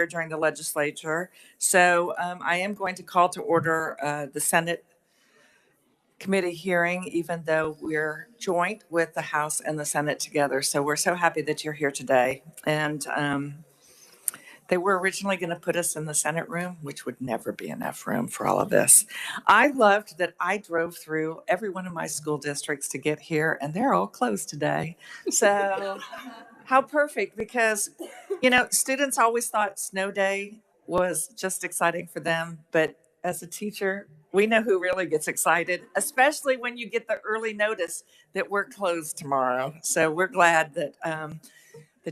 during the legislature. So I am going to call to order the Senate committee hearing, even though we're joint with the House and the Senate together. So we're so happy that you're here today. And they were originally going to put us in the Senate room, which would never be enough room for all of this. I loved that I drove through every one of my school districts to get here, and they're all closed today. So how perfect, because, you know, students always thought snow day was just exciting for them. But as a teacher, we know who really gets excited, especially when you get the early notice that we're closed tomorrow. So we're glad that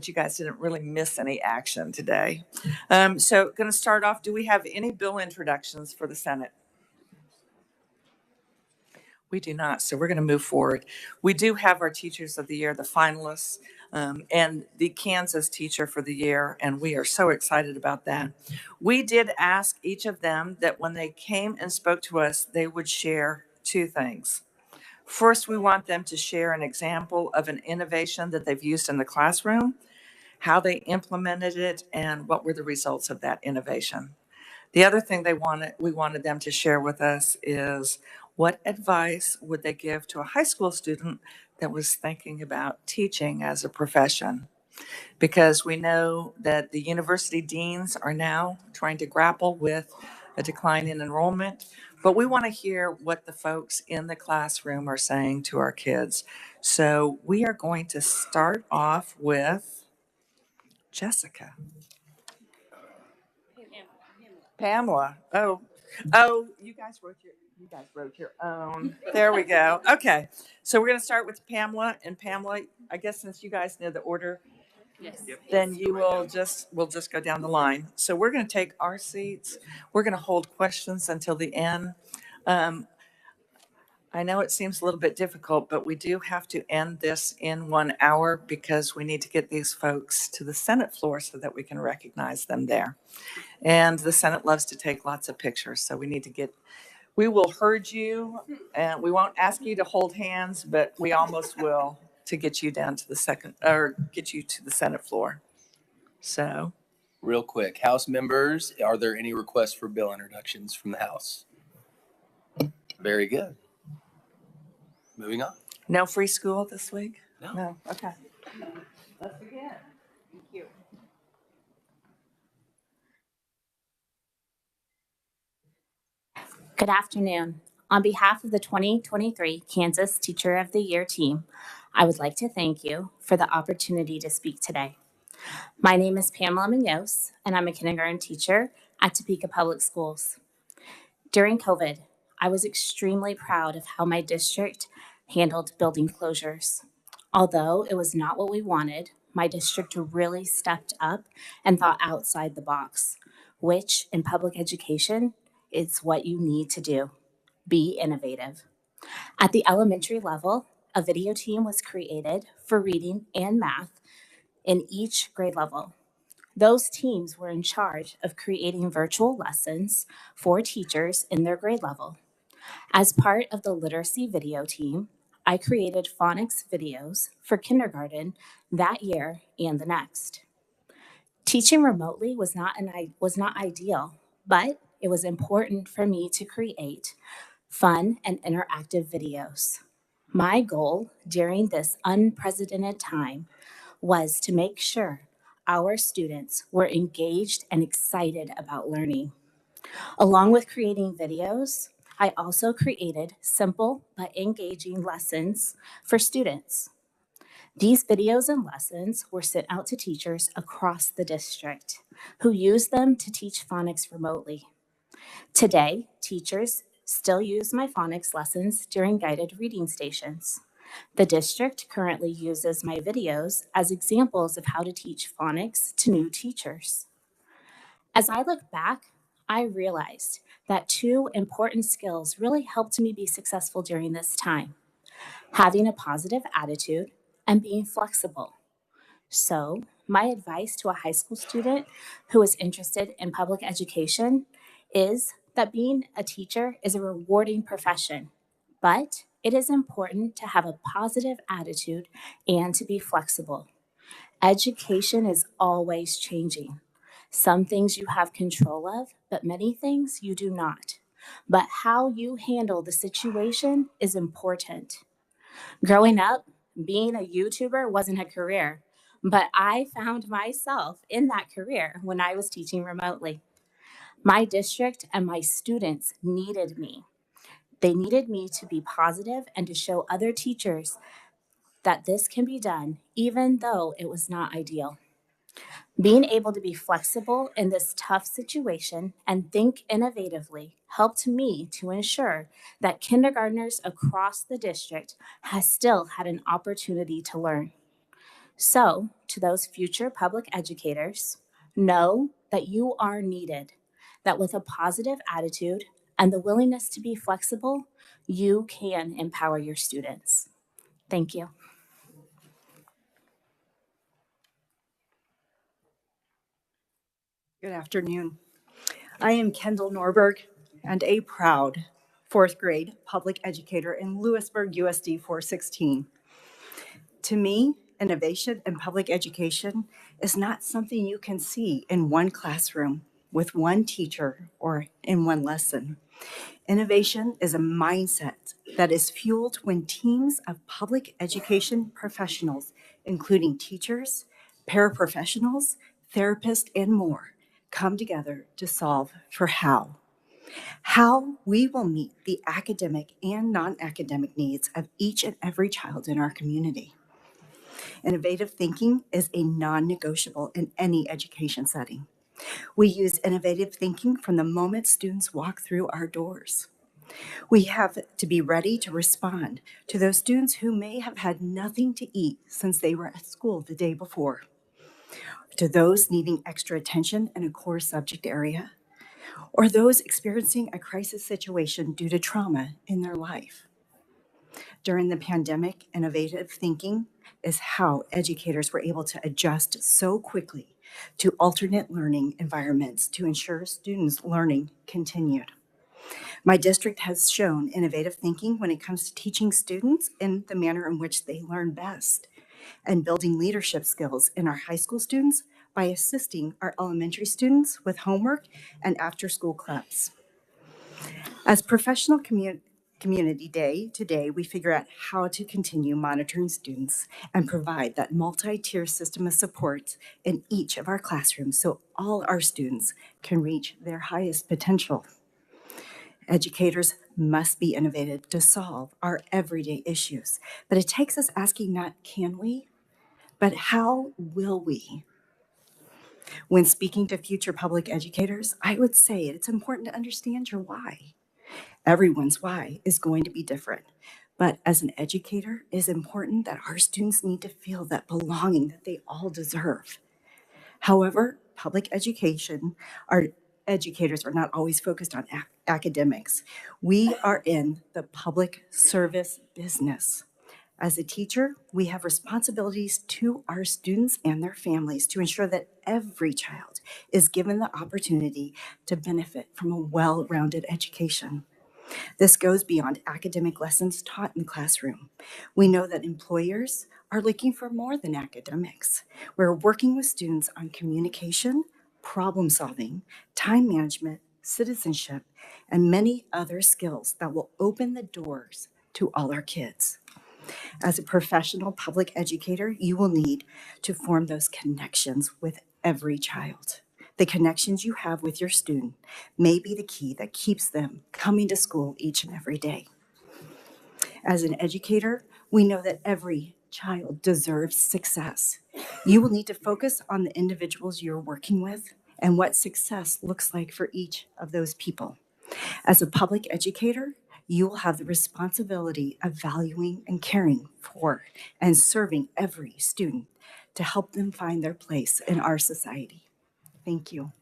you guys didn't really miss any action today. So going to start off, do we have any bill introductions for the Senate? We do not, so we're going to move forward. We do have our Teachers of the Year, the finalists, and the Kansas Teacher for the Year, and we are so excited about that. We did ask each of them that when they came and spoke to us, they would share two things. First, we want them to share an example of an innovation that they've used in the classroom, how they implemented it, and what were the results of that innovation. The other thing we wanted them to share with us is what advice would they give to a high school student that was thinking about teaching as a profession? Because we know that the university deans are now trying to grapple with a decline in enrollment, but we want to hear what the folks in the classroom are saying to our kids. So we are going to start off with Jessica. Pamela. Oh, you guys wrote your own. There we go. Okay. So we're going to start with Pamela, and Pamela, I guess since you guys know the order, Yes. then we'll just go down the line. So we're going to take our seats. We're going to hold questions until the end. I know it seems a little bit difficult, but we do have to end this in 1 hour because we need to get these folks to the Senate floor so that we can recognize them there. And the Senate loves to take lots of pictures, so we will herd you, and we won't ask you to hold hands, but we almost will to get you down to get you to the Senate floor. So. Real quick, House members, are there any requests for bill introductions from the House? Very good. Moving on. No free school this week? No. Okay. Let's begin. Thank you. Good afternoon. On behalf of the 2023 Kansas Teacher of the Year team, I would like to thank you for the opportunity to speak today. My name is Pamela Munoz, and I'm a kindergarten teacher at Topeka Public Schools. During COVID, I was extremely proud of how my district handled building closures. Although it was not what we wanted, my district really stepped up and thought outside the box, which in public education is what you need to do. Be innovative. At the elementary level, a video team was created for reading and math in each grade level. Those teams were in charge of creating virtual lessons for teachers in their grade level. As part of the literacy video team, I created phonics videos for kindergarten that year and the next. Teaching remotely was not ideal, but it was important for me to create fun and interactive videos. My goal during this unprecedented time was to make sure our students were engaged and excited about learning. Along with creating videos, I also created simple but engaging lessons for students. These videos and lessons were sent out to teachers across the district who used them to teach phonics remotely. Today, teachers still use my phonics lessons during guided reading stations. The district currently uses my videos as examples of how to teach phonics to new teachers. As I look back, I realized that two important skills really helped me be successful during this time: having a positive attitude and being flexible. So, my advice to a high school student who is interested in public education is that being a teacher is a rewarding profession, but it is important to have a positive attitude and to be flexible. Education is always changing. Some things you have control of, but many things you do not. But how you handle the situation is important. Growing up, being a YouTuber wasn't a career, but I found myself in that career when I was teaching remotely. My district and my students needed me. They needed me to be positive and to show other teachers that this can be done, even though it was not ideal. Being able to be flexible in this tough situation and think innovatively helped me to ensure that kindergartners across the district has still had an opportunity to learn. So, to those future public educators, know that you are needed, that with a positive attitude and the willingness to be flexible, you can empower your students. Thank you. Good afternoon. I am Kendall Norberg and a proud fourth grade public educator in Lewisburg, USD 416. To me, innovation in public education is not something you can see in one classroom with one teacher or in one lesson. Innovation is a mindset that is fueled when teams of public education professionals, including teachers, paraprofessionals, therapists, and more, come together to solve for how we will meet the academic and non-academic needs of each and every child in our community. Innovative thinking is a non-negotiable in any education setting. We use innovative thinking from the moment students walk through our doors. We have to be ready to respond to those students who may have had nothing to eat since they were at school the day before, to those needing extra attention in a core subject area, or those experiencing a crisis situation due to trauma in their life. During the pandemic, innovative thinking is how educators were able to adjust so quickly to alternate learning environments to ensure students' learning continued. My district has shown innovative thinking when it comes to teaching students in the manner in which they learn best and building leadership skills in our high school students by assisting our elementary students with homework and after-school clubs. As Professional Community Day today, we figure out how to continue monitoring students and provide that multi-tier system of support in each of our classrooms so all our students can reach their highest potential. Educators must be innovative to solve our everyday issues, but it takes us asking not can we, but how will we? When speaking to future public educators, I would say it's important to understand your why. Everyone's why is going to be different, but as an educator, it is important that our students need to feel that belonging that they all deserve. However, public education, our educators are not always focused on academics. We are in the public service business. As a teacher, we have responsibilities to our students and their families to ensure that every child is given the opportunity to benefit from a well-rounded education. This goes beyond academic lessons taught in the classroom. We know that employers are looking for more than academics. We're working with students on communication, problem solving, time management, citizenship, and many other skills that will open the doors to all our kids. As a professional public educator, you will need to form those connections with every child. The connections you have with your student may be the key that keeps them coming to school each and every day. As an educator, we know that every child deserves success. You will need to focus on the individuals you're working with and what success looks like for each of those people. As a public educator, you will have the responsibility of valuing and caring for and serving every student to help them find their place in our society. Thank you.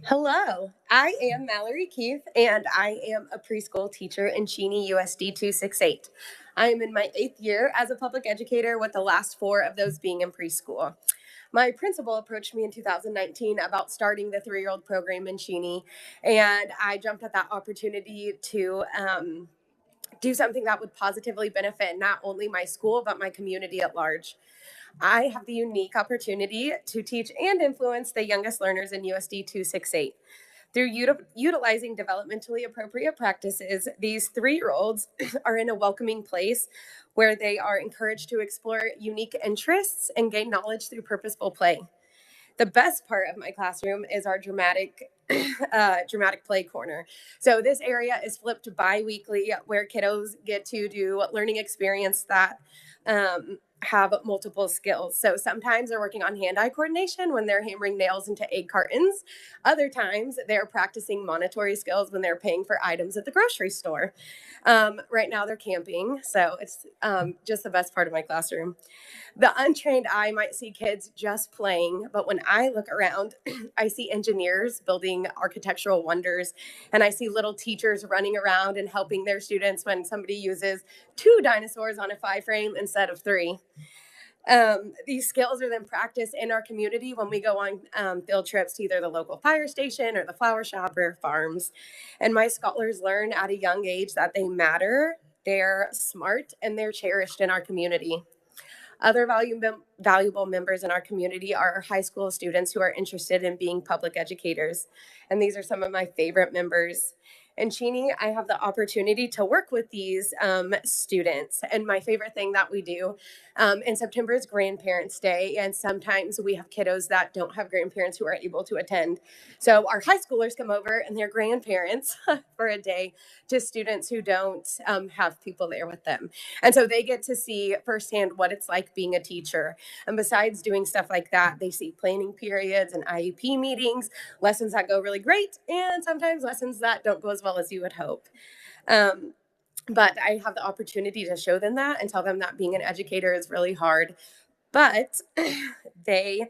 Hello, I am Mallory Keith, and I am a preschool teacher in Cheney USD 268. I am in my 8th year as a public educator, with the last 4 of those being in preschool. My principal approached me in 2019 about starting the 3-year-old program in Cheney, and I jumped at that opportunity to do something that would positively benefit not only my school, but my community at large. I have the unique opportunity to teach and influence the youngest learners in USD 268. Through utilizing developmentally appropriate practices, these 3-year-olds are in a welcoming place where they are encouraged to explore unique interests and gain knowledge through purposeful play. The best part of my classroom is our dramatic play corner. So this area is flipped bi-weekly where kiddos get to do learning experience that have multiple skills. So sometimes they're working on hand-eye coordination when they're hammering nails into egg cartons. Other times they're practicing monetary skills when they're paying for items at the grocery store. Right now they're camping, so it's just the best part of my classroom. The untrained eye might see kids just playing, but when I look around, I see engineers building architectural wonders, and I see little teachers running around and helping their students when somebody uses 2 dinosaurs on a 5-frame instead of 3. These skills are then practiced in our community when we go on field trips to either the local fire station or the flower shop or farms. And my scholars learn at a young age that they matter, they're smart, and they're cherished in our community. Other valuable members in our community are our high school students who are interested in being public educators. And these are some of my favorite members. In Cheney, I have the opportunity to work with these students. And my favorite thing that we do in September is Grandparents' Day. And sometimes we have kiddos that don't have grandparents who are able to attend. So our high schoolers come over and their grandparents for a day to students who don't have people there with them. And so they get to see firsthand what it's like being a teacher. And besides doing stuff like that, they see planning periods and IEP meetings, lessons that go really great, and sometimes lessons that don't go as well as you would hope. But I have the opportunity to show them that and tell them that being an educator is really hard. But they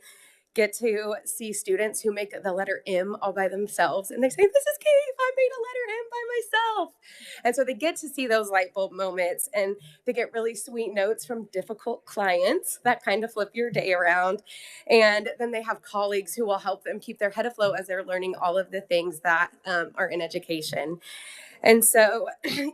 get to see students who make the letter M all by themselves. And they say, "This is Keith, I made a letter M by myself." And so they get to see those light bulb moments, and they get really sweet notes from difficult clients that kind of flip your day around. And then they have colleagues who will help them keep their head afloat as they're learning all of the things that are in education. And so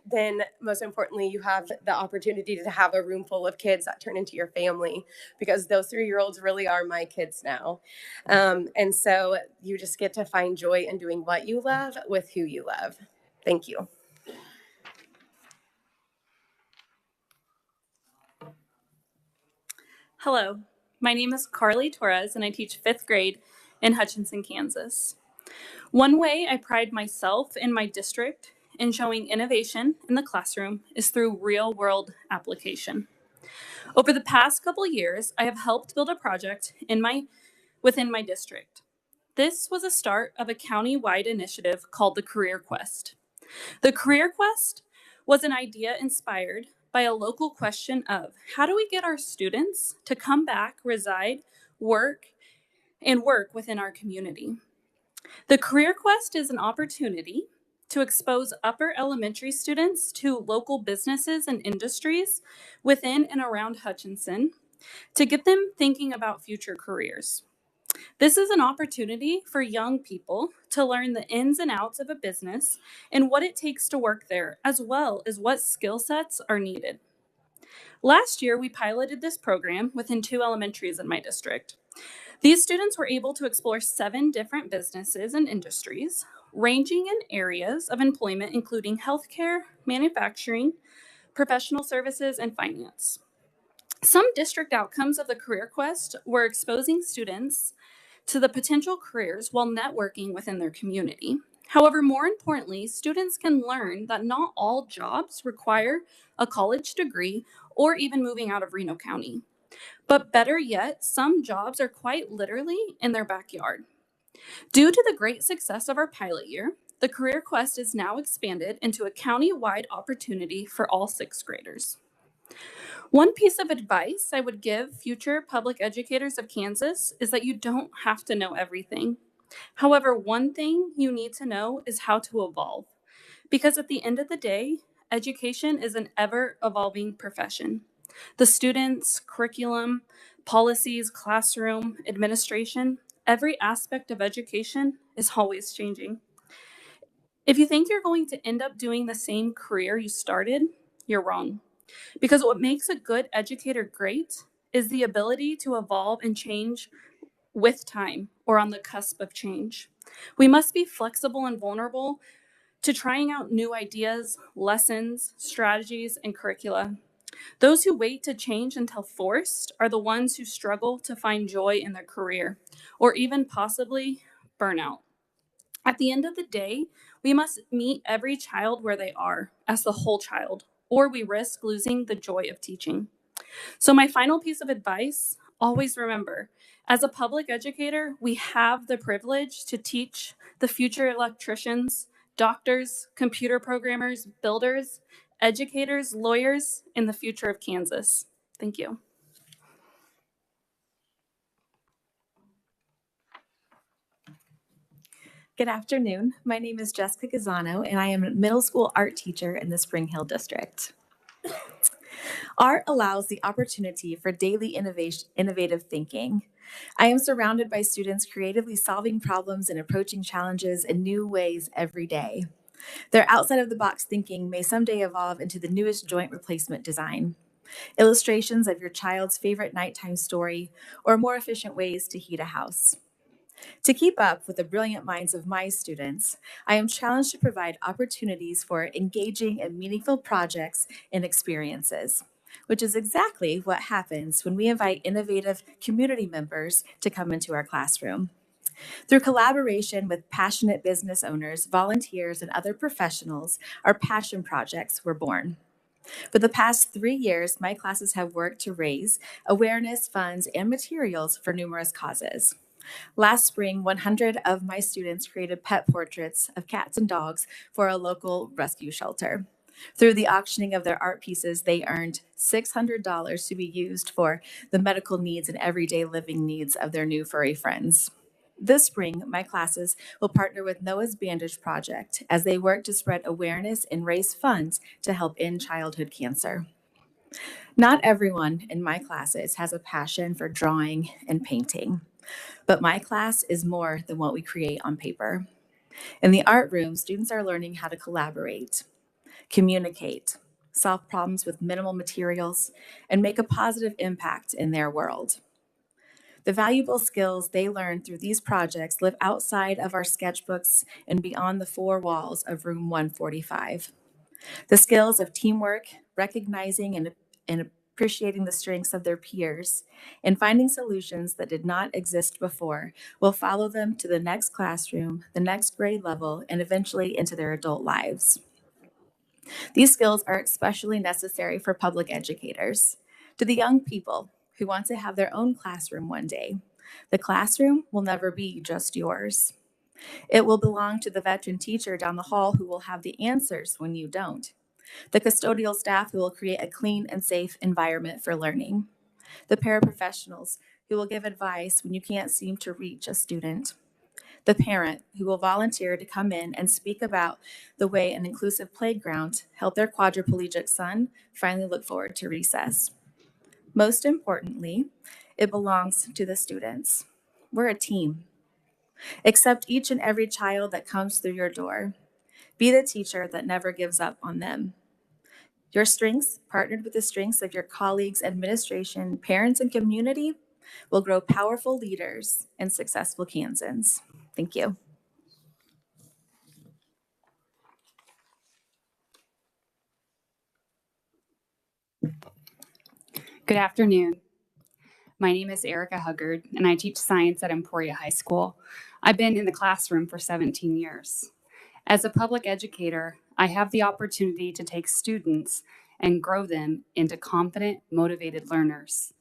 then most importantly, you have the opportunity to have a room full of kids that turn into your family, because those 3-year-olds really are my kids now. And so you just get to find joy in doing what you love with who you love. Thank you. Hello, my name is Carly Torres and I teach 5th grade in Hutchinson, Kansas. One way I pride myself in my district in showing innovation in the classroom is through real-world application. Over the past couple years, I have helped build a project within my district. This was a start of a county-wide initiative called the Career Quest. The Career Quest was an idea inspired by a local question of how do we get our students to come back, reside, work within our community. The Career Quest is an opportunity to expose upper elementary students to local businesses and industries within and around Hutchinson to get them thinking about future careers. This is an opportunity for young people to learn the ins and outs of a business and what it takes to work there, as well as what skill sets are needed. Last year, we piloted this program within 2 elementaries in my district. These students were able to explore 7 different businesses and industries, ranging in areas of employment including healthcare, manufacturing, professional services, and finance. Some district outcomes of the Career Quest were exposing students to the potential careers while networking within their community. However, more importantly, students can learn that not all jobs require a college degree or even moving out of Reno County. But better yet, some jobs are quite literally in their backyard. Due to the great success of our pilot year, the Career Quest is now expanded into a county-wide opportunity for all 6th graders. One piece of advice I would give future public educators of Kansas is that you don't have to know everything. However, one thing you need to know is how to evolve, because at the end of the day, education is an ever-evolving profession. The students, curriculum, policies, classroom, administration, every aspect of education is always changing. If you think you're going to end up doing the same career you started, you're wrong. Because what makes a good educator great is the ability to evolve and change with time or on the cusp of change. We must be flexible and vulnerable to trying out new ideas, lessons, strategies, and curricula. Those who wait to change until forced are the ones who struggle to find joy in their career or even possibly burnout. At the end of the day, we must meet every child where they are as the whole child, or we risk losing the joy of teaching. So, my final piece of advice, always remember, as a public educator, we have the privilege to teach the future electricians, doctors, computer programmers, builders, educators, lawyers in the future of Kansas. Thank you. Good afternoon. My name is Jessica Gazzano, and I am a middle school art teacher in the Spring Hill District. Art allows the opportunity for daily innovative thinking. I am surrounded by students creatively solving problems and approaching challenges in new ways every day. Their outside-of-the-box thinking may someday evolve into the newest joint replacement design, illustrations of your child's favorite nighttime story, or more efficient ways to heat a house. To keep up with the brilliant minds of my students, I am challenged to provide opportunities for engaging and meaningful projects and experiences, which is exactly what happens when we invite innovative community members to come into our classroom. Through collaboration with passionate business owners, volunteers, and other professionals, our passion projects were born. For the past 3 years, my classes have worked to raise awareness, funds, and materials for numerous causes. Last spring, 100 of my students created pet portraits of cats and dogs for a local rescue shelter. Through the auctioning of their art pieces, they earned $600 to be used for the medical needs and everyday living needs of their new furry friends. This spring, my classes will partner with Noah's Bandage Project as they work to spread awareness and raise funds to help end childhood cancer. Not everyone in my classes has a passion for drawing and painting, but my class is more than what we create on paper. In the art room, students are learning how to collaborate, communicate, solve problems with minimal materials, and make a positive impact in their world. The valuable skills they learn through these projects live outside of our sketchbooks and beyond the 4 walls of room 145. The skills of teamwork, recognizing and appreciating the strengths of their peers, and finding solutions that did not exist before will follow them to the next classroom, the next grade level, and eventually into their adult lives. These skills are especially necessary for public educators. To the young people who want to have their own classroom one day, the classroom will never be just yours. It will belong to the veteran teacher down the hall who will have the answers when you don't, the custodial staff who will create a clean and safe environment for learning, the paraprofessionals who will give advice when you can't seem to reach a student, the parent who will volunteer to come in and speak about the way an inclusive playground helped their quadriplegic son finally look forward to recess. Most importantly, it belongs to the students. We're a team. Accept each and every child that comes through your door. Be the teacher that never gives up on them. Your strengths, partnered with the strengths of your colleagues, administration, parents, and community, will grow powerful leaders and successful Kansans. Thank you. Good afternoon. My name is Erica Huggard, and I teach science at Emporia High School. I've been in the classroom for 17 years. As a public educator, I have the opportunity to take students and grow them into confident, motivated learners.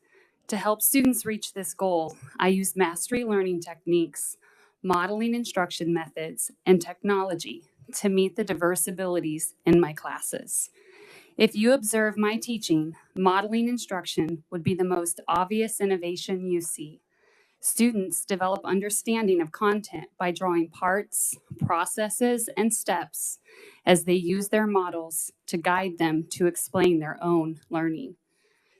To help students reach this goal, I use mastery learning techniques, modeling instruction methods, and technology to meet the diverse abilities in my classes. If you observe my teaching, modeling instruction would be the most obvious innovation you see. Students develop understanding of content by drawing parts, processes, and steps as they use their models to guide them to explain their own learning.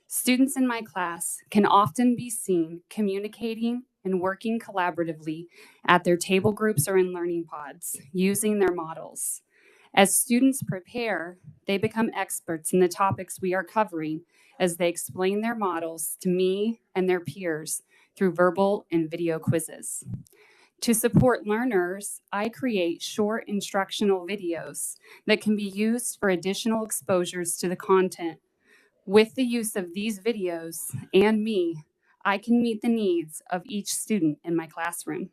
Students in my class can often be seen communicating and working collaboratively at their table groups or in learning pods using their models. As students prepare, they become experts in the topics we are covering as they explain their models to me and their peers through verbal and video quizzes. To support learners, I create short instructional videos that can be used for additional exposures to the content. With the use of these videos and me, I can meet the needs of each student in my classroom.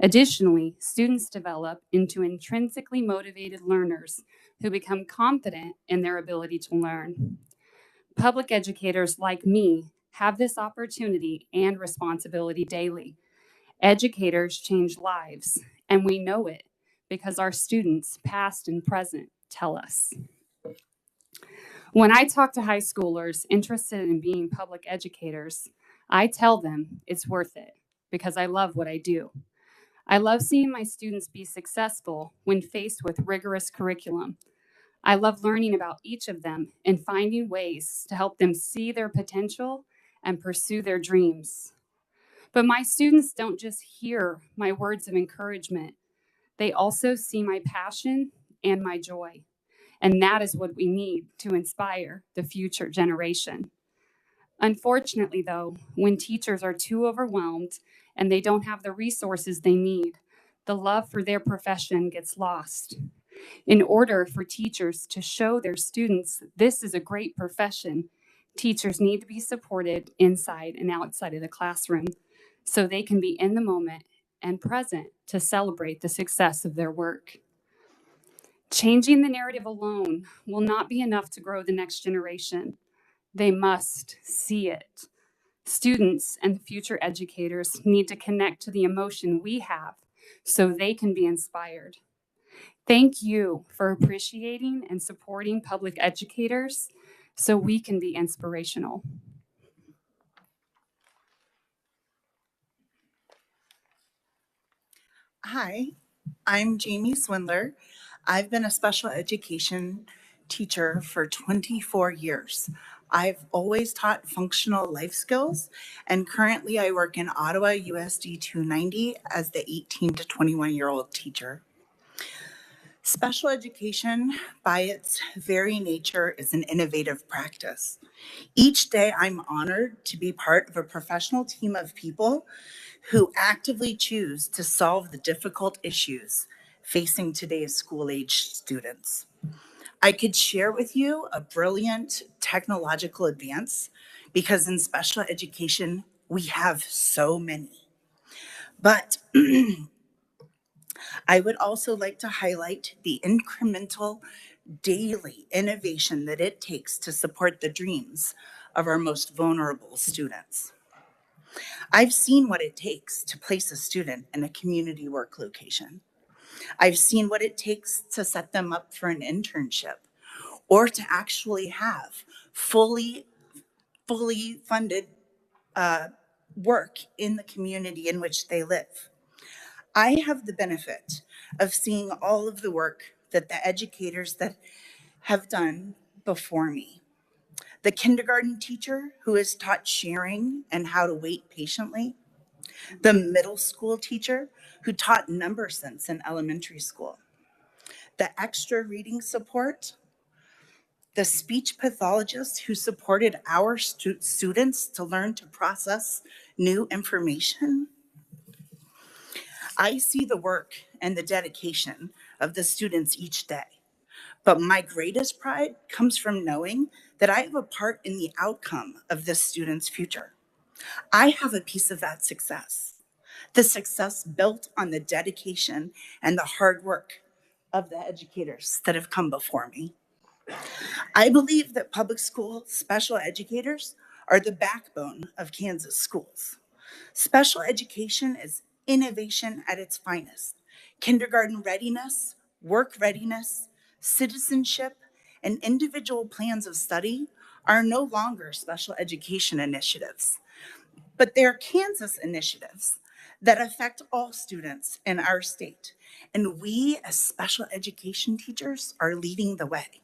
Additionally, students develop into intrinsically motivated learners who become confident in their ability to learn. Public educators like me have this opportunity and responsibility daily. Educators change lives, and we know it because our students, past and present, tell us. When I talk to high schoolers interested in being public educators, I tell them it's worth it because I love what I do. I love seeing my students be successful when faced with rigorous curriculum. I love learning about each of them and finding ways to help them see their potential and pursue their dreams. But my students don't just hear my words of encouragement, they also see my passion and my joy. And that is what we need to inspire the future generation. Unfortunately, though, when teachers are too overwhelmed and they don't have the resources they need, the love for their profession gets lost. In order for teachers to show their students this is a great profession, teachers need to be supported inside and outside of the classroom so they can be in the moment and present to celebrate the success of their work. Changing the narrative alone will not be enough to grow the next generation. They must see it. Students and future educators need to connect to the emotion we have so they can be inspired. Thank you for appreciating and supporting public educators so we can be inspirational. Hi, I'm Jamie Swindler. I've been a special education teacher for 24 years. I've always taught functional life skills, and currently I work in Ottawa USD 290 as the 18 to 21-year-old teacher. Special education, by its very nature, is an innovative practice. Each day, I'm honored to be part of a professional team of people who actively choose to solve the difficult issues facing today's school-age students. I could share with you a brilliant technological advance because in special education, we have so many. But I would also like to highlight the incremental daily innovation that it takes to support the dreams of our most vulnerable students. I've seen what it takes to place a student in a community work location. I've seen what it takes to set them up for an internship or to actually have fully funded work in the community in which they live. I have the benefit of seeing all of the work that the educators that have done before me. The kindergarten teacher who has taught sharing and how to wait patiently. The middle school teacher who taught number sense in elementary school. The extra reading support. The speech pathologist who supported our students to learn to process new information. I see the work and the dedication of the students each day. But my greatest pride comes from knowing that I have a part in the outcome of this student's future. I have a piece of that success, the success built on the dedication and the hard work of the educators that have come before me. I believe that public school special educators are the backbone of Kansas schools. Special education is innovation at its finest. Kindergarten readiness, work readiness, citizenship, and individual plans of study are no longer special education initiatives, but they're Kansas initiatives that affect all students in our state. And we, as special education teachers, are leading the way.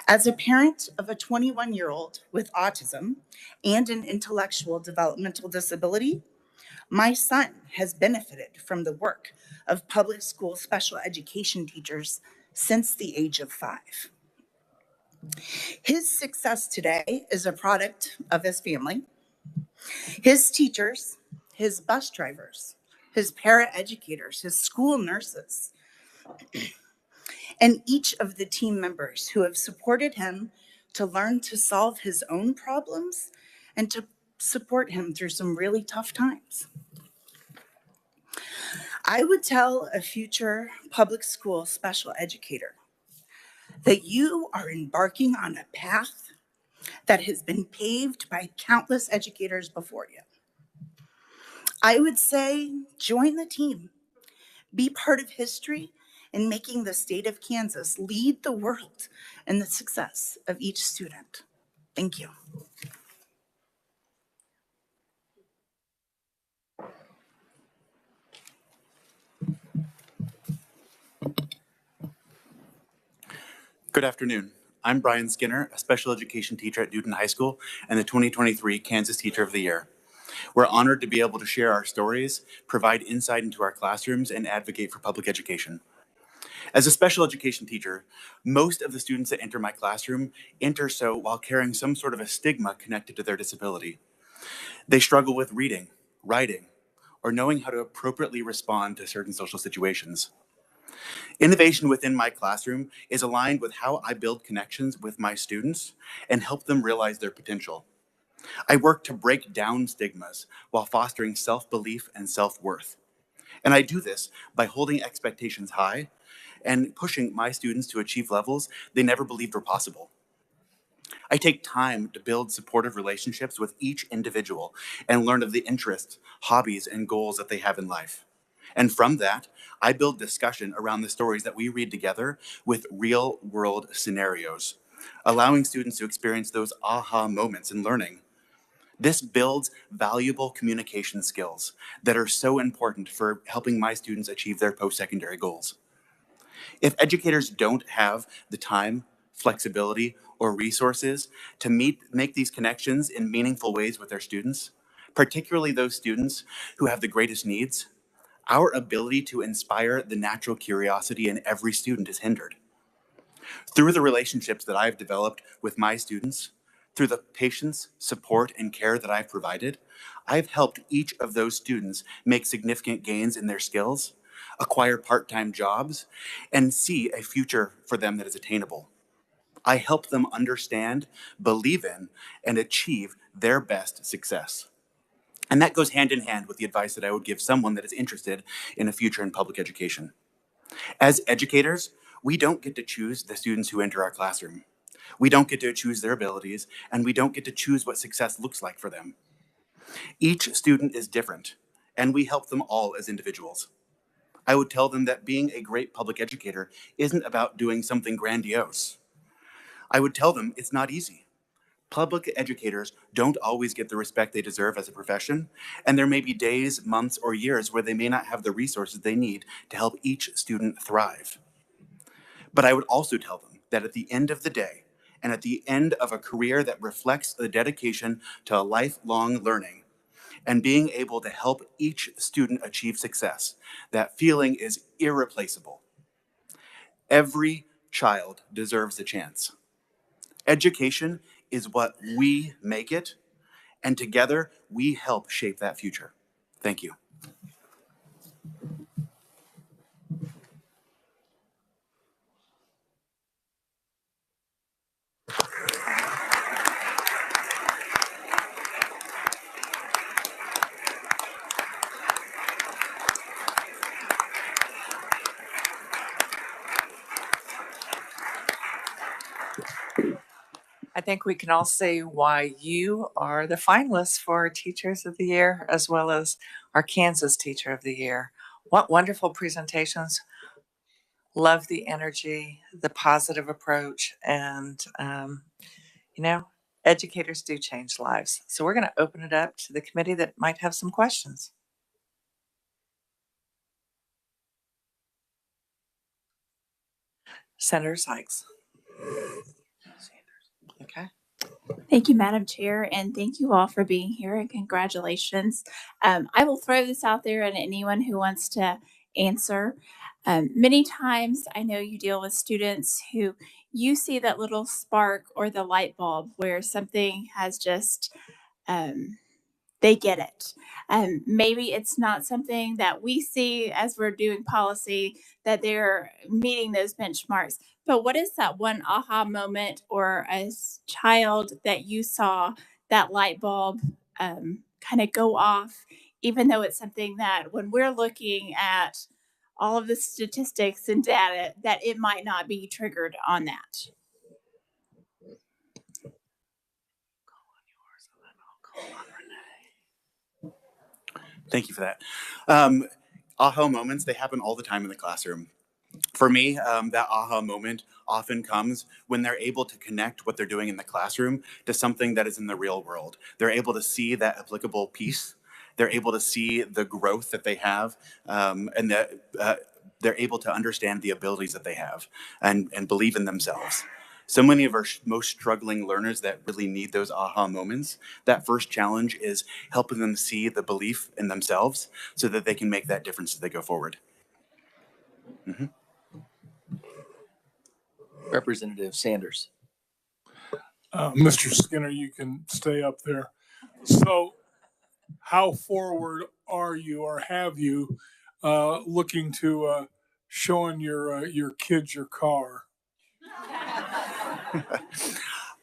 As a parent of a 21-year-old with autism and an intellectual developmental disability, My son has benefited from the work of public school special education teachers since the age of 5. His success today is a product of his family, his teachers, his bus drivers, his paraeducators, his school nurses, and each of the team members who have supported him to learn to solve his own problems and to support him through some really tough times. I would tell a future public school special educator that you are embarking on a path that has been paved by countless educators before you. I would say join the team, be part of history in making the state of Kansas lead the world in the success of each student. Thank you. Good afternoon. I'm Brian Skinner, a special education teacher at Newton High School and the 2023 Kansas Teacher of the Year. We're honored to be able to share our stories, provide insight into our classrooms, and advocate for public education. As a special education teacher, most of the students that enter my classroom enter so while carrying some sort of a stigma connected to their disability. They struggle with reading, writing, or knowing how to appropriately respond to certain social situations. Innovation within my classroom is aligned with how I build connections with my students and help them realize their potential. I work to break down stigmas while fostering self-belief and self-worth. And I do this by holding expectations high and pushing my students to achieve levels they never believed were possible. I take time to build supportive relationships with each individual and learn of the interests, hobbies, and goals that they have in life. And from that, I build discussion around the stories that we read together with real-world scenarios, allowing students to experience those aha moments in learning. This builds valuable communication skills that are so important for helping my students achieve their post-secondary goals. If educators don't have the time, flexibility, or resources to make these connections in meaningful ways with their students, particularly those students who have the greatest needs, our ability to inspire the natural curiosity in every student is hindered. Through the relationships that I've developed with my students, through the patience, support, and care that I've provided, I've helped each of those students make significant gains in their skills, acquire part-time jobs, and see a future for them that is attainable. I help them understand, believe in, and achieve their best success. And that goes hand in hand with the advice that I would give someone that is interested in a future in public education. As educators, we don't get to choose the students who enter our classroom. We don't get to choose their abilities, and we don't get to choose what success looks like for them. Each student is different, and we help them all as individuals. I would tell them that being a great public educator isn't about doing something grandiose. I would tell them it's not easy. Public educators don't always get the respect they deserve as a profession, and there may be days, months, or years where they may not have the resources they need to help each student thrive. But I would also tell them that at the end of the day, and at the end of a career that reflects the dedication to lifelong learning and being able to help each student achieve success, that feeling is irreplaceable. Every child deserves a chance. Education is what we make it, and together we help shape that future. Thank you. I think we can all see why you are the finalists for Teachers of the Year as well as our Kansas Teacher of the Year. What wonderful presentations. Love the energy, the positive approach, and, you know, educators do change lives. So we're going to open it up to the committee that might have some questions. Senator Sykes. Okay. Thank you, Madam Chair, and thank you all for being here and congratulations. I will throw this out there and anyone who wants to answer. Many times I know you deal with students who you see that little spark or the light bulb where something has just um, they get it. Maybe it's not something that we see as we're doing policy that they're meeting those benchmarks. But what is that one aha moment or child that you saw that light bulb kind of go off, even though it's something that when we're looking at all of the statistics and data, that it might not be triggered on that? Thank you for that. Aha moments, they happen all the time in the classroom. For me, that aha moment often comes when they're able to connect what they're doing in the classroom to something that is in the real world. They're able to see that applicable piece. They're able to see the growth that they have, and that they're able to understand the abilities that they have and believe in themselves. So many of our most struggling learners that really need those aha moments, that first challenge is helping them see the belief in themselves so that they can make that difference as they go forward. Mm-hmm. Representative Sanders. Mr. Skinner, you can stay up there. So, how forward are you, or have you, looking to showing your kids your car?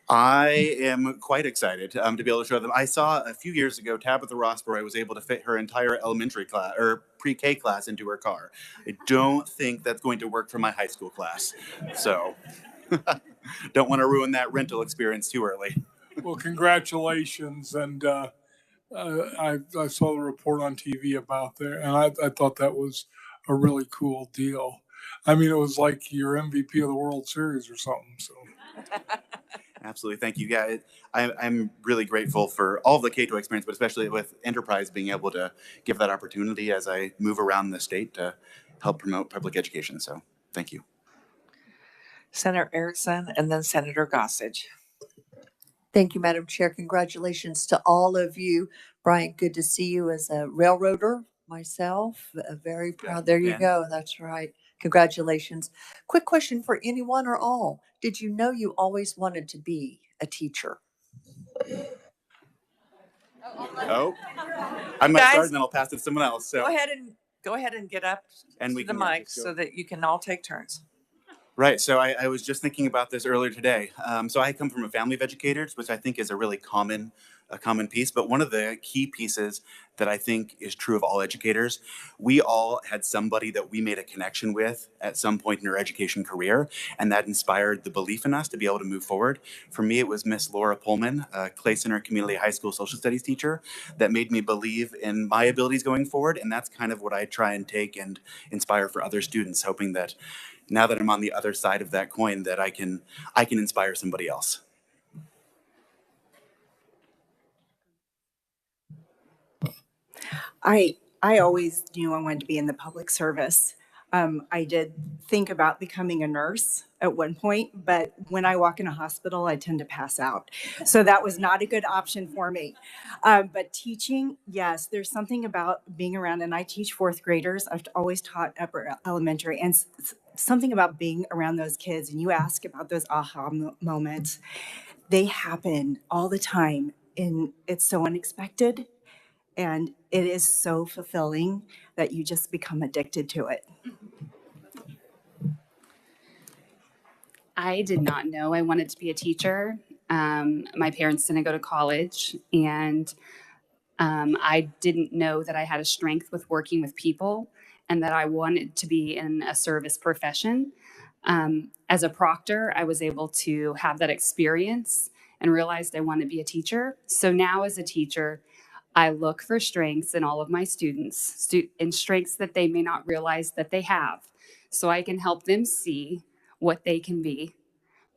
I am quite excited to be able to show them. I saw a few years ago Tabitha Rossborough was able to fit her entire elementary class or pre-K class into her car. I don't think that's going to work for my high school class. So don't want to ruin that rental experience too early. Well, congratulations. And I saw the report on TV about that, and I thought that was a really cool deal. I mean, it was like your MVP of the World Series or something. So. Absolutely. Thank you. Yeah, I'm really grateful for all of the K-12 experience, but especially with Enterprise being able to give that opportunity as I move around the state to help promote public education. So thank you. Senator Erickson and then Senator Gossage. Thank you, Madam Chair. Congratulations to all of you. Brian, good to see you as a railroader myself. Very proud. There you go. That's right. Congratulations. Quick question for anyone or all. Did you know you always wanted to be a teacher? Oh, I might start and then I'll pass it to someone else. So go ahead and get up and to the mic so that you can all take turns. Right. So I was just thinking about this earlier today. So I come from a family of educators, which I think is a really common piece. But one of the key pieces that I think is true of all educators, we all had somebody that we made a connection with at some point in our education career, and that inspired the belief in us to be able to move forward. For me, it was Miss Laura Pullman, a Clay Center Community High School social studies teacher, that made me believe in my abilities going forward. And that's kind of what I try and take and inspire for other students, hoping that now that I'm on the other side of that coin, that I can inspire somebody else. I always knew I wanted to be in the public service. I did think about becoming a nurse at one point, but when I walk in a hospital, I tend to pass out. So that was not a good option for me. But teaching, yes, there's something about being around, and I teach fourth graders. I've always taught upper elementary, and something about being around those kids. And you ask about those aha moments. They happen all the time, and it's so unexpected. And it is so fulfilling that you just become addicted to it. I did not know I wanted to be a teacher. My parents didn't go to college, and I didn't know that I had a strength with working with people and that I wanted to be in a service profession. As a proctor, I was able to have that experience and realized I wanted to be a teacher. So now as a teacher, I look for strengths in all of my students, and strengths that they may not realize that they have, so I can help them see what they can be.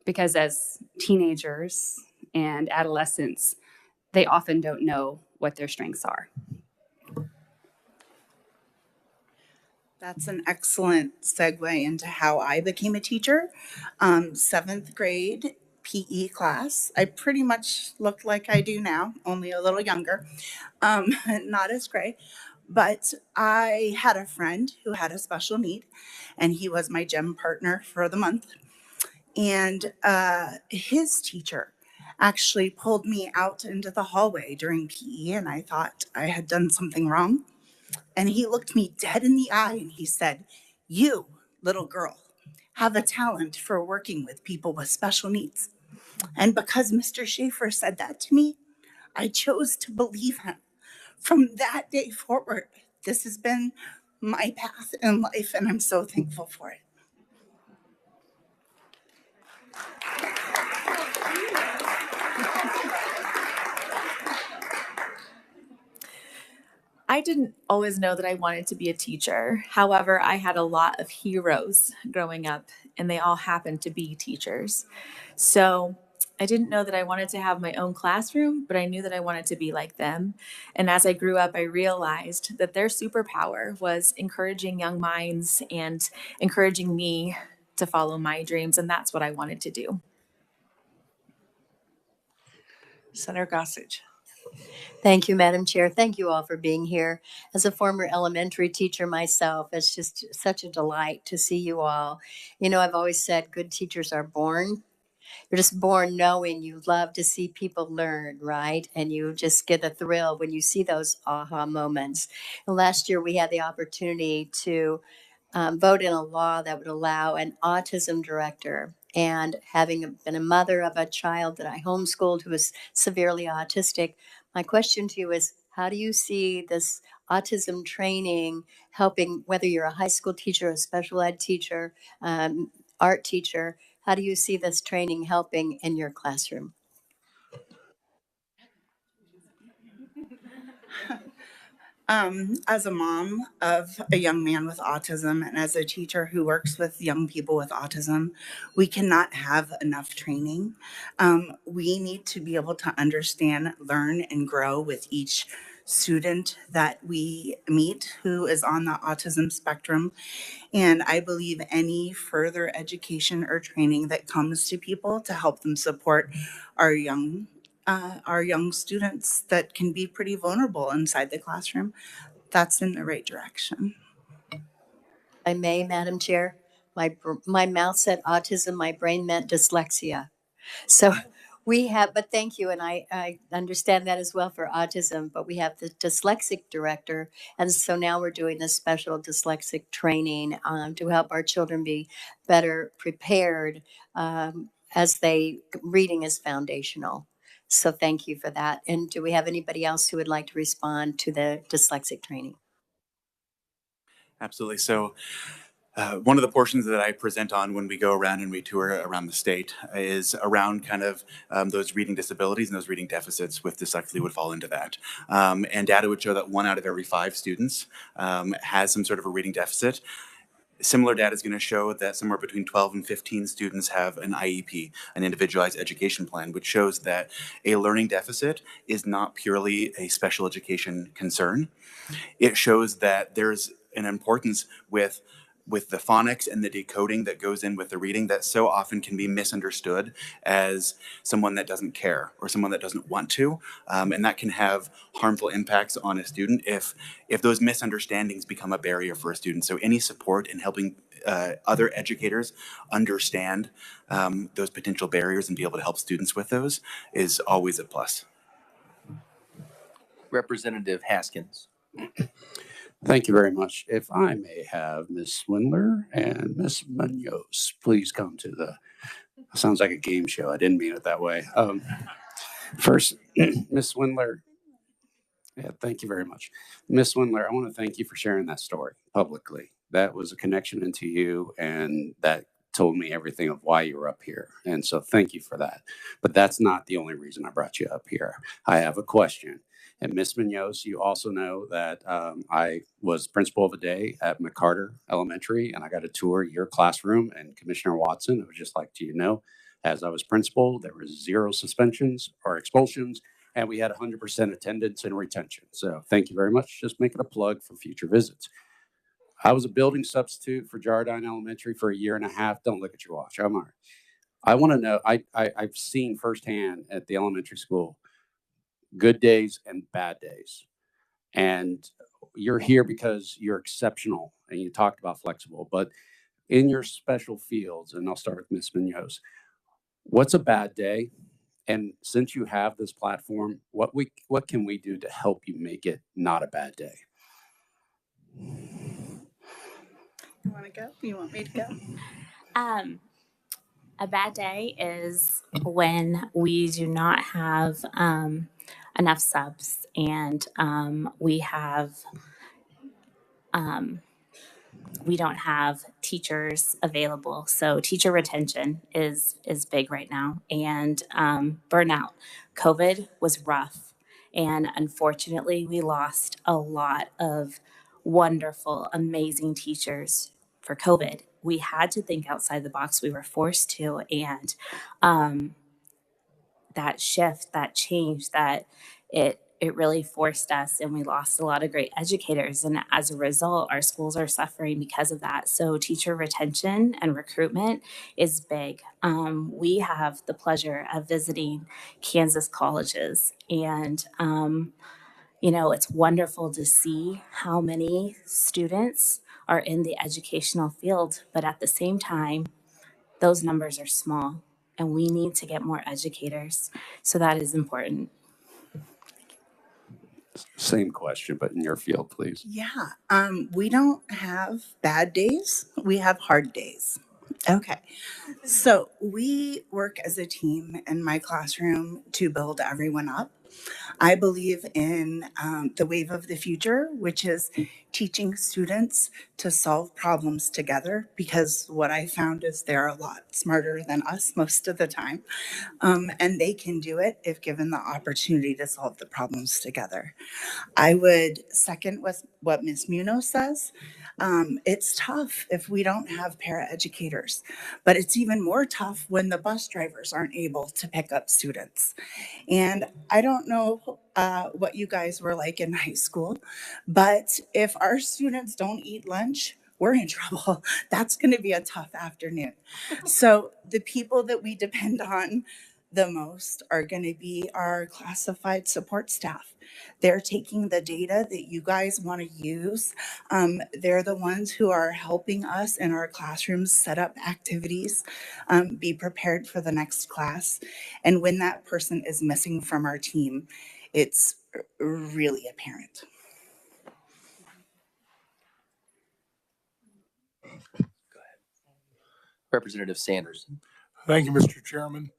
Because as teenagers and adolescents, they often don't know what their strengths are. That's an excellent segue into how I became a teacher. Seventh grade, PE class. I pretty much looked like I do now, only a little younger, not as gray. But I had a friend who had a special need, and he was my gym partner for the month. And his teacher actually pulled me out into the hallway during PE, and I thought I had done something wrong. And he looked me dead in the eye and he said, "You, little girl, have a talent for working with people with special needs." And because Mr. Schaefer said that to me, I chose to believe him. From that day forward, this has been my path in life, and I'm so thankful for it. I didn't always know that I wanted to be a teacher. However, I had a lot of heroes growing up, and they all happened to be teachers. So I didn't know that I wanted to have my own classroom, but I knew that I wanted to be like them. And as I grew up, I realized that their superpower was encouraging young minds and encouraging me to follow my dreams. And that's what I wanted to do. Senator Gossage. Thank you, Madam Chair. Thank you all for being here. As a former elementary teacher myself, it's just such a delight to see you all. You know, I've always said good teachers are born. You're just born knowing you love to see people learn, right? And you just get a thrill when you see those aha moments. And last year, we had the opportunity to vote in a law that would allow an autism director. And having been a mother of a child that I homeschooled who was severely autistic, my question to you is, how do you see this autism training helping, whether you're a high school teacher, a special ed teacher, art teacher, how do you see this training helping in your classroom? As a mom of a young man with autism and as a teacher who works with young people with autism, we cannot have enough training. We need to be able to understand, learn, and grow with each student that we meet who is on the autism spectrum. And I believe any further education or training that comes to people to help them support our young students that can be pretty vulnerable inside the classroom, that's in the right direction. I may, Madam Chair, my mouth said autism, my brain meant dyslexia. So we have, but thank you, and I understand that as well for autism, but we have the dyslexic director, and so now we're doing this special dyslexic training to help our children be better prepared as reading is foundational. So thank you for that. And do we have anybody else who would like to respond to the dyslexic training? Absolutely. So one of the portions that I present on when we go around and we tour around the state is around kind of those reading disabilities and those reading deficits with dyslexia would fall into that. And data would show that 1 out of every 5 students has some sort of a reading deficit. Similar data is going to show that somewhere between 12 and 15 students have an IEP, an individualized education plan, which shows that a learning deficit is not purely a special education concern. It shows that there's an importance with the phonics and the decoding that goes in with the reading that so often can be misunderstood as someone that doesn't care or someone that doesn't want to. And that can have harmful impacts on a student if those misunderstandings become a barrier for a student. So any support in helping other educators understand those potential barriers and be able to help students with those is always a plus. Representative Haskins. Thank you very much. If I may have Ms. Swindler and Ms. Munoz, please come to the, sounds like a game show. I didn't mean it that way. First, Ms. Swindler, yeah, thank you very much. Ms. Swindler, I want to thank you for sharing that story publicly. That was a connection into you, and that told me everything of why you were up here. And so thank you for that. But that's not the only reason I brought you up here. I have a question. And Ms. Munoz, you also know that I was principal of a day at McCarter Elementary, and I got to tour your classroom. And Commissioner Watson, I would just like to as I was principal, there was 0 suspensions or expulsions, and we had 100% attendance and retention. So thank you very much. Just making a plug for future visits. I was a building substitute for Jardine Elementary for 1.5 years. Don't look at your watch. I'm all right. I want to know, I've seen firsthand at the elementary school, good days and bad days. And you're here because you're exceptional and you talked about flexible, but in your special fields, and I'll start with Ms. Munoz, what's a bad day? And since you have this platform, what can we do to help you make it not a bad day? You want to go? You want me to go? A bad day is when we do not have enough subs and we don't have teachers available. So teacher retention is big right now, and burnout. COVID was rough, and unfortunately, we lost a lot of wonderful, amazing teachers for COVID. We had to think outside the box. We were forced to, and that shift, that change, that it really forced us, and we lost a lot of great educators, and as a result our schools are suffering because of that. So teacher retention and recruitment is big. We have the pleasure of visiting Kansas colleges, and it's wonderful to see how many students are in the educational field, but at the same time those numbers are small, and we need to get more educators. So that is important. Same question, but in your field, please. Yeah, we don't have bad days. We have hard days. Okay, so we work as a team in my classroom to build everyone up. I believe in the wave of the future, which is teaching students to solve problems together, because what I found is they're a lot smarter than us most of the time. And they can do it if given the opportunity to solve the problems together. I would second what Ms. Munoz says. It's tough if we don't have paraeducators, but it's even more tough when the bus drivers aren't able to pick up students. And I don't know what you guys were like in high school, but if our students don't eat lunch, we're in trouble. That's going to be a tough afternoon. So the people that we depend on the most are going to be our classified support staff. They're taking the data that you guys want to use. They're the ones who are helping us in our classrooms set up activities, be prepared for the next class. And when that person is missing from our team, it's really apparent. Representative Sanders. Thank you, Mr. Chairman.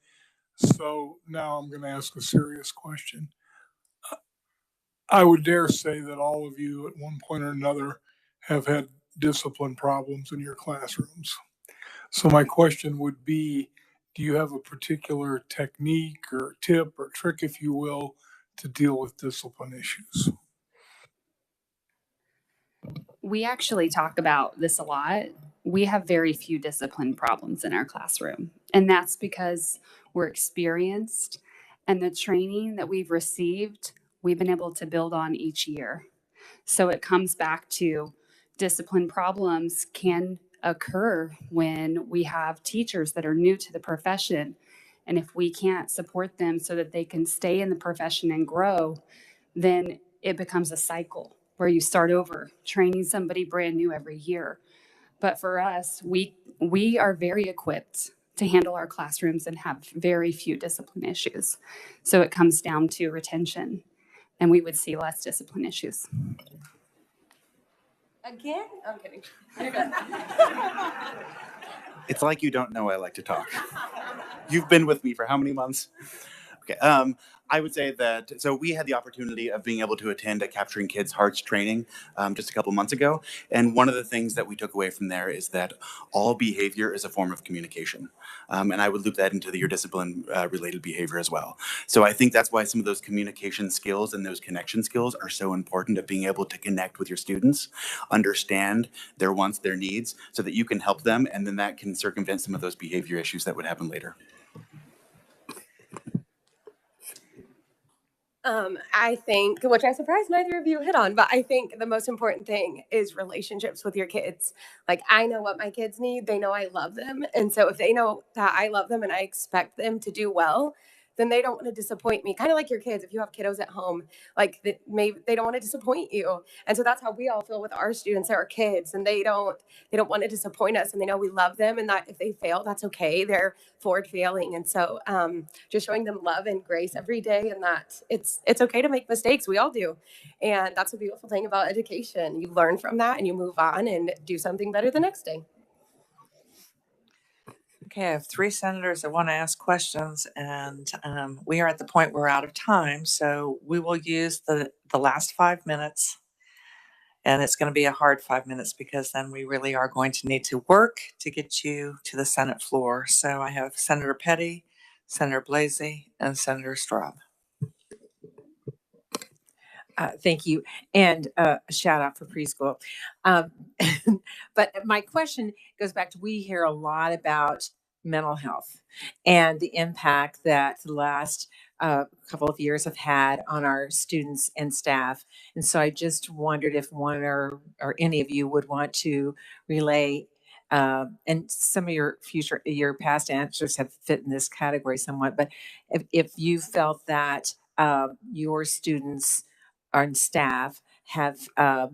So now I'm going to ask a serious question. I would dare say that all of you at one point or another have had discipline problems in your classrooms. So my question would be, do you have a particular technique or tip or trick, if you will, to deal with discipline issues? We actually talk about this a lot. We have very few discipline problems in our classroom, and that's because we're experienced, and the training that we've received, we've been able to build on each year. So it comes back to discipline problems can occur when we have teachers that are new to the profession. And if we can't support them so that they can stay in the profession and grow, then it becomes a cycle where you start over training somebody brand new every year. But for us, we are very equipped to handle our classrooms and have very few discipline issues. So it comes down to retention, and we would see less discipline issues. Again? I'm kidding. It's like you don't know I like to talk. You've been with me for how many months? Okay. I would say that, so we had the opportunity of being able to attend a Capturing Kids' Hearts training just a couple months ago. And one of the things that we took away from there is that all behavior is a form of communication. And I would loop that into your discipline related behavior as well. So I think that's why some of those communication skills and those connection skills are so important, of being able to connect with your students, understand their wants, their needs, so that you can help them. And then that can circumvent some of those behavior issues that would happen later. I think, which I'm surprised neither of you hit on, but I think the most important thing is relationships with your kids. Like, I know what my kids need. They know I love them. And so if they know that I love them and I expect them to do well, then they don't want to disappoint me. Kind of like your kids, if you have kiddos at home, like that maybe they don't want to disappoint you. And so that's how we all feel with our students, our kids, and they don't want to disappoint us, and they know we love them, and that if they fail, that's okay. They're forward failing. And so just showing them love and grace every day, and that it's okay to make mistakes. We all do. And that's a beautiful thing about education. You learn from that and you move on and do something better the next day. Okay, I have three senators that want to ask questions, and we are at the point where we're out of time, so we will use the last 5 minutes, and it's going to be a hard 5 minutes because then we really are going to need to work to get you to the Senate floor. So I have Senator Petty, Senator Blasey, and Senator Straub. Thank you. And a shout out for preschool. But my question goes back to, we hear a lot about mental health and the impact that the last couple of years have had on our students and staff. And so I just wondered if one or any of you would want to relay, and some of your past answers have fit in this category somewhat, but if you felt that your students and staff have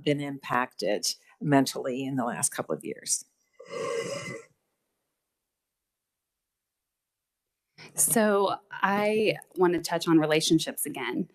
been impacted mentally in the last couple of years. So I want to touch on relationships again.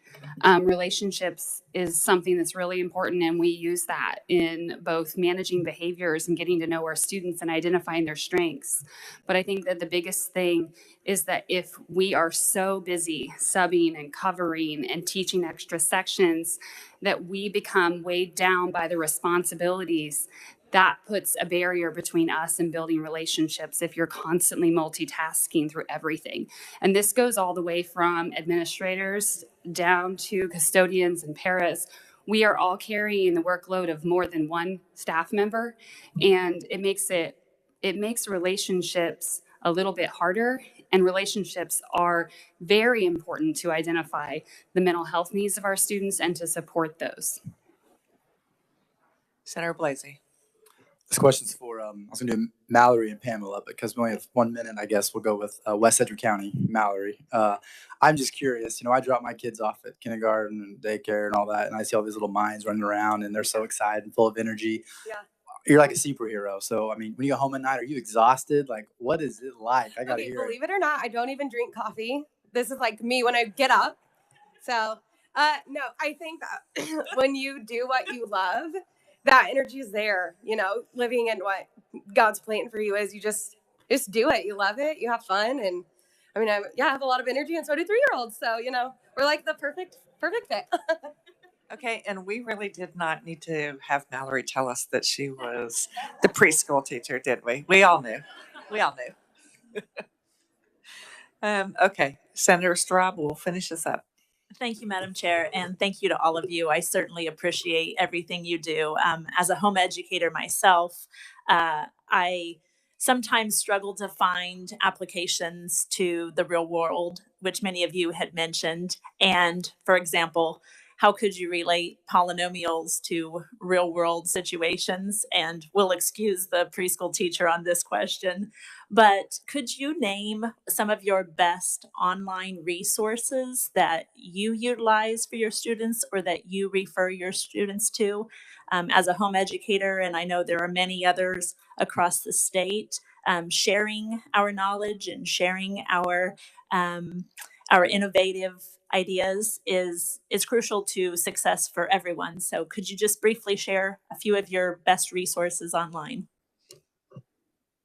Relationships is something that's really important, and we use that in both managing behaviors and getting to know our students and identifying their strengths. But I think that the biggest thing is that if we are so busy subbing and covering and teaching extra sections that we become weighed down by the responsibilities, that puts a barrier between us and building relationships if you're constantly multitasking through everything. And this goes all the way from administrators down to custodians and paras. We are all carrying the workload of more than one staff member, and it makes relationships a little bit harder. And relationships are very important to identify the mental health needs of our students and to support those. Senator Blasey. This question's for, I was going to do Mallory and Pamela, but because we only have 1 minute, I guess we'll go with West Sedgwick County, Mallory. I'm just curious, I drop my kids off at kindergarten and daycare and all that, and I see all these little minds running around, and they're so excited and full of energy. Yeah. You're like a superhero. So, when you go home at night, are you exhausted? Like, what is it like? I got to hear believe it or not, I don't even drink coffee. This is like me when I get up. So, no, I think that when you do what you love, that energy is there, living in what God's plan for you is. You just do it. You love it. You have fun. And I have a lot of energy, and so do 3-year-olds. So, we're like the perfect fit. Okay, and we really did not need to have Mallory tell us that she was the preschool teacher, did we? We all knew. Okay, Senator Straub will finish us up. Thank you, Madam Chair, and thank you to all of you. I certainly appreciate everything you do. As a home educator myself, I sometimes struggle to find applications to the real world, which many of you had mentioned. And for example, how could you relate polynomials to real world situations? And we'll excuse the preschool teacher on this question, but could you name some of your best online resources that you utilize for your students or that you refer your students to as a home educator? And I know there are many others across the state. Sharing our knowledge and sharing our innovative ideas is crucial to success for everyone. So could you just briefly share a few of your best resources online?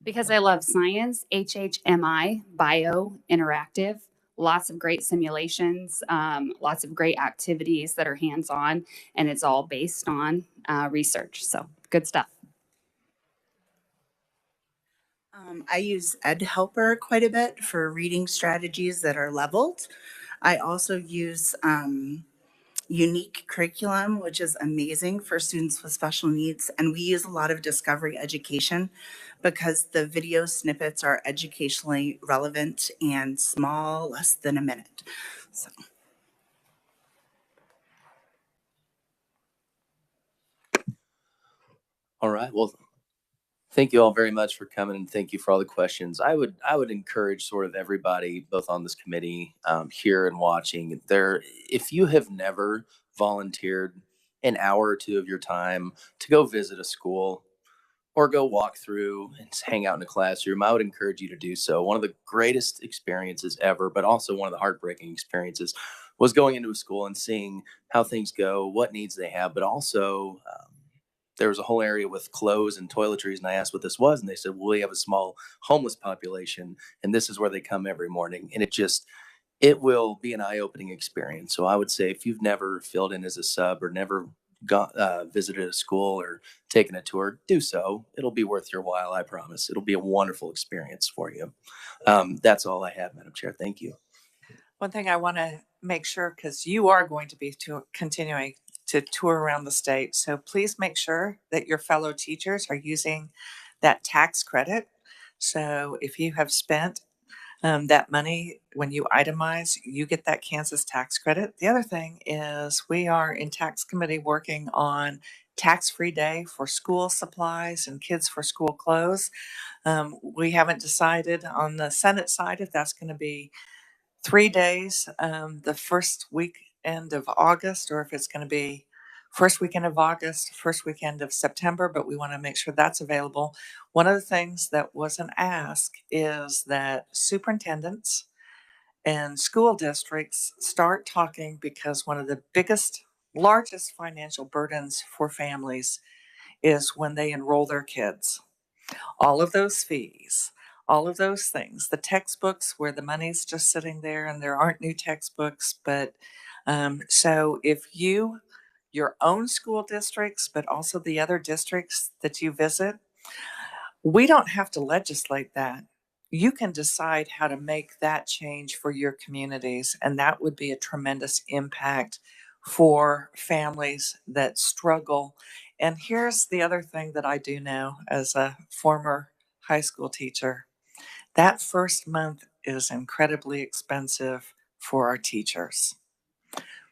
Because I love science, HHMI, Bio Interactive, lots of great simulations, lots of great activities that are hands-on, and it's all based on research. So good stuff. I use Ed Helper quite a bit for reading strategies that are leveled. I also use Unique Curriculum, which is amazing for students with special needs. And we use a lot of Discovery Education because the video snippets are educationally relevant and small, less than a minute. So. All right. Well, thank you all very much for coming, and thank you for all the questions. I would encourage sort of everybody, both on this committee, here and watching there, if you have never volunteered an hour or two of your time to go visit a school or go walk through and hang out in a classroom, I would encourage you to do so. One of the greatest experiences ever, but also one of the heartbreaking experiences, was going into a school and seeing how things go, what needs they have, but also there was a whole area with clothes and toiletries, and I asked what this was, and they said, well, we have a small homeless population, and this is where they come every morning. And it will be an eye-opening experience. So I would say if you've never filled in as a sub or never visited a school or taken a tour, do so. It'll be worth your while, I promise. It'll be a wonderful experience for you. That's all I have, Madam Chair. Thank you. One thing I want to make sure, because you are going to be continuing to tour around the state, so please make sure that your fellow teachers are using that tax credit. So if you have spent that money, when you itemize, you get that Kansas tax credit. The other thing is we are in tax committee working on tax-free day for school supplies and kids for school clothes. We haven't decided on the Senate side if that's going to be 3 days, the first weekend of August, or if it's going to be first weekend of August, first weekend of September, but we want to make sure that's available. One of the things that was an ask is that superintendents and school districts start talking, because one of the largest financial burdens for families is when they enroll their kids. All of those fees, all of those things, the textbooks where the money's just sitting there and there aren't new textbooks. But so if your own school districts, but also the other districts that you visit, we don't have to legislate that. You can decide how to make that change for your communities, and that would be a tremendous impact for families that struggle. And here's the other thing that I do know as a former high school teacher: that first month is incredibly expensive for our teachers,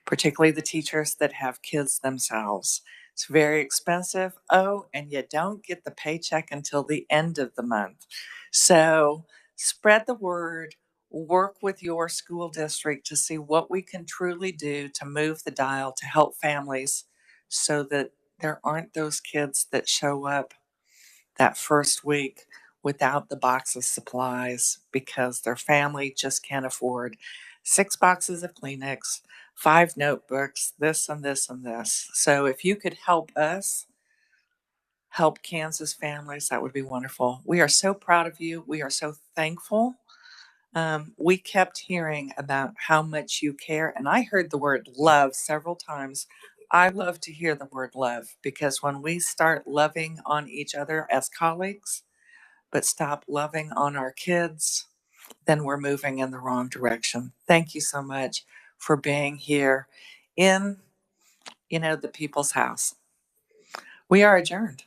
particularly the teachers that have kids themselves. It's very expensive. Oh, and you don't get the paycheck until the end of the month. So spread the word, work with your school district to see what we can truly do to move the dial to help families, so that there aren't those kids that show up that first week without the box of supplies because their family just can't afford 6 boxes of Kleenex, 5 notebooks, this and this and this. So if you could help us help Kansas families, that would be wonderful. We are so proud of you. We are so thankful. We kept hearing about how much you care, and I heard the word love several times. I love to hear the word love, because when we start loving on each other as colleagues, but stop loving on our kids, then we're moving in the wrong direction. Thank you so much for being here in, the people's house. We are adjourned.